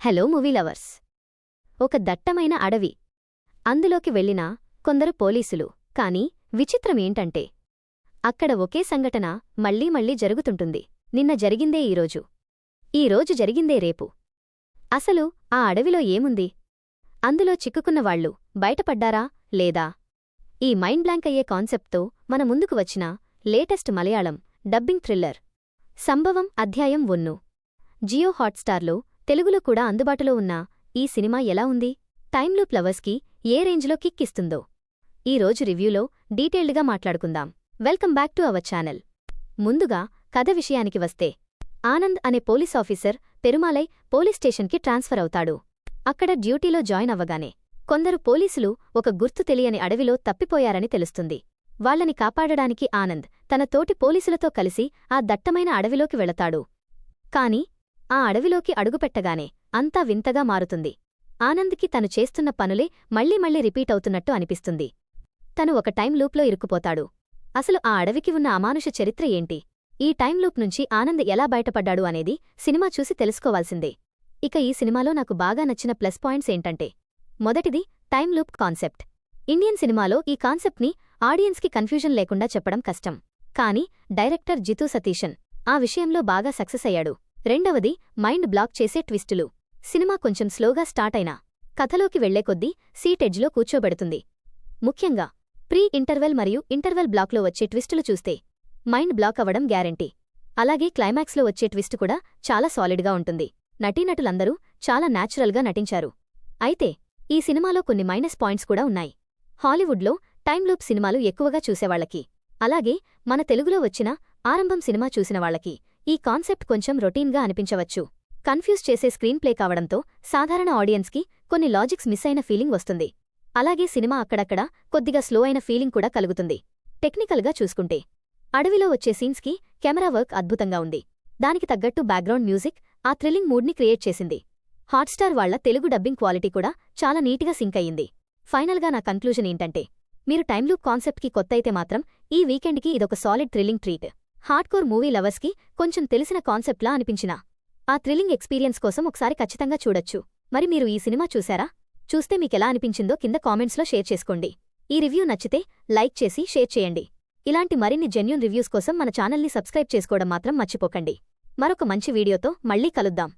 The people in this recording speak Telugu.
Hello movie lovers. ఒక దట్టమైన అడవి. అందులోకి వెళ్ళినా కొందరు పోలీసులు. కాని విచిత్రమేంటంటే అక్కడ ఒకే సంఘటన మళ్లీ మళ్లీ జరుగుతుంటుంది. నిన్న జరిగిందే ఈరోజు జరిగిందే రేపు. అసలు ఆ అడవిలో ఏముంది? అందులో చిక్కుకున్నవాళ్లు బయటపడ్డారా లేదా? ఈ మైండ్ బ్లాంక్ అయ్యే కాన్సెప్ట్తో మన ముందుకు వచ్చిన లేటెస్ట్ మలయాళం డబ్బింగ్ థ్రిల్లర్ సంభవం అధ్యాయం 1. జియో హాట్స్టార్లో తెలుగులో కూడా అందుబాటులో ఉన్న ఈ సినిమా ఎలా ఉంది? టైమ్ లూప్ లవర్స్కి ఏ రేంజ్లో కిక్ ఇస్తుందో ఈ రోజు రివ్యూలో డీటెయిల్డ్గా మాట్లాడుకుందాం. Welcome back to our channel. ముందుగా కథ విషయానికి వస్తే, ఆనంద్ అనే పోలీస్ ఆఫీసర్ పెరుమాలై పోలీస్ స్టేషన్కి ట్రాన్స్ఫర్ అవుతాడు. అక్కడ డ్యూటీలో జాయిన్ అవ్వగానే కొందరు పోలీసులు ఒక గుర్తు తెలియని అడవిలో తప్పిపోయారని తెలుస్తుంది. వాళ్లని కాపాడడానికి ఆనంద్ తన తోటి పోలీసులతో కలిసి ఆ దట్టమైన అడవిలోకి వెళతాడు. కాని ఆ అడవిలోకి అడుగుపెట్టగానే అంతా వింతగా మారుతుంది. ఆనంద్కి తను చేస్తున్న పనులే మళ్లీ రిపీట్ అవుతున్నట్టు అనిపిస్తుంది. తను ఒక టైం లూప్లో ఇరుక్కుపోతాడు. అసలు ఆ అడవికి ఉన్న అమానుష చరిత్ర ఏంటి? ఈ టైం లూప్ నుంచి ఆనంద్ ఎలా బయటపడ్డాడు అనేది సినిమా చూసి తెలుసుకోవాల్సిందే. ఇక ఈ సినిమాలో నాకు బాగా నచ్చిన ప్లస్ పాయింట్స్ ఏంటంటే, మొదటిది టైం లూప్ కాన్సెప్ట్. ఇండియన్ సినిమాలో ఈ కాన్సెప్ట్ని ఆడియన్స్కి కన్ఫ్యూజన్ లేకుండా చెప్పడం కష్టం. కాని డైరెక్టర్ జితూ సతీశన్ ఆ విషయంలో బాగా సక్సెస్ అయ్యాడు. రెండవది మైండ్ బ్లాక్ చేసే ట్విస్టులు. సినిమా కొంచెం స్లోగా స్టార్ట్ అయినా కథలోకి వెళ్లే కొద్దీ సీట్ ఎడ్జ్లో కూర్చోబెడుతుంది. ముఖ్యంగా ప్రీ ఇంటర్వెల్ మరియు ఇంటర్వెల్ బ్లాక్లో వచ్చే ట్విస్టులు చూస్తే మైండ్ బ్లాక్ అవ్వడం గ్యారెంటీ. అలాగే క్లైమాక్స్లో వచ్చే ట్విస్ట్ కూడా చాలా సాలిడ్గా ఉంటుంది. నటీనటులందరూ చాలా న్యాచురల్గా నటించారు. అయితే ఈ సినిమాలో కొన్ని మైనస్ పాయింట్స్ కూడా ఉన్నాయి. హాలీవుడ్లో టైం లూప్ సినిమాలు ఎక్కువగా చూసేవాళ్లకి, అలాగే మన తెలుగులో వచ్చిన ఆరంభం సినిమా చూసిన వాళ్లకి ఈ కాన్సెప్ట్ కొంచెం రొటీన్గా అనిపించవచ్చు. కన్ఫ్యూజ్ చేసే స్క్రీన్ ప్లే కావడంతో సాధారణ ఆడియన్స్కి కొన్ని లాజిక్స్ మిస్ అయిన ఫీలింగ్ వస్తుంది. అలాగే సినిమా అక్కడక్కడ కొద్దిగా స్లో అయిన ఫీలింగ్ కూడా కలుగుతుంది. టెక్నికల్గా చూసుకుంటే అడవిలో వచ్చే సీన్స్కి కెమెరా వర్క్ అద్భుతంగా ఉంది. దానికి తగ్గట్టు బ్యాక్గ్రౌండ్ మ్యూజిక్ ఆ థ్రిల్లింగ్ మూడ్ని క్రియేట్ చేసింది. హాట్స్టార్ వాళ్ల తెలుగు డబ్బింగ్ క్వాలిటీ కూడా చాలా నీట్గా సింక్ అయ్యింది. ఫైనల్గా నా కన్క్లూజన్ ఏంటంటే, మీరు టైమ్లూప్ కాన్సెప్ట్కి కొత్తయితే మాత్రం ఈ వీకెండ్కి ఇదొక solid thrilling treat. Hardcore movie లవర్స్కి కొంచెం తెలిసిన కాన్సెప్ట్లా అనిపించినా ఆ థ్రిల్లింగ్ ఎక్స్పీరియన్స్ కోసం ఒకసారి ఖచ్చితంగా చూడొచ్చు. మరి మీరు ఈ సినిమా చూసారా? చూస్తే మీకెలా అనిపించిందో కింద కామెంట్స్లో షేర్ చేసుకోండి. ఈ రివ్యూ నచ్చితే లైక్ చేసి షేర్ చేయండి. ఇలాంటి మరిన్ని జెన్యూన్ రివ్యూస్ కోసం మన ఛానల్ని సబ్స్క్రైబ్ చేసుకోవడం మాత్రం మర్చిపోకండి. మరొక మంచి వీడియోతో మళ్ళీ కలుద్దాం.